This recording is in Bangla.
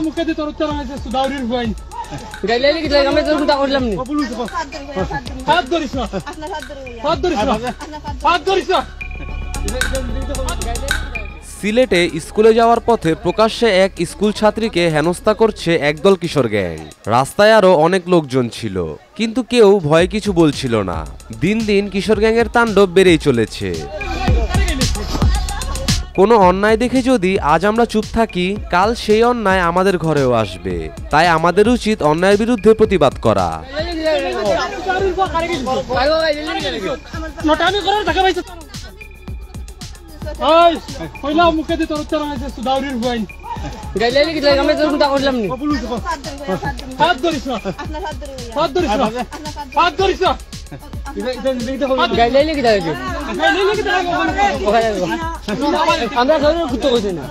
মুখে দিয়ে তোর উত্তর দাউরির ভাই গাইলে কি লাগে আমি তোর কথা বললাম নি হাত ধরিস না হাত ধরিস না হাত ধরিস না। সিলেটে স্কুলে যাওয়ার পথে প্রকাশ্যে এক স্কুল ছাত্রীকে হেনস্থা করছে একদল কিশোর গ্যাং। রাস্তায় আরো অনেক লোকজন ছিল, কিন্তু কেউ ভয়ে কিছু বলছিল না। দিন দিন কিশোর গ্যাংয়ের তাণ্ডব বেড়েই চলেছে। কোনো অন্যায় দেখে যদি আজ আমরা চুপ থাকি, কাল সেই অন্যায় আমাদের ঘরেও আসবে। তাই আমাদের উচিত অন্যায়ের বিরুদ্ধে প্রতিবাদ করা। মুখে দিয়ে তোর উত্তর দাউরির ভাই গাইলে কি লাগে আমি তোর কথা বললাম নি হাত ধরিস না হাত ধরিস না হাত ধরিস না। গাইলে কি লাগে আমরা ঘরে কুত্তো কইছে না।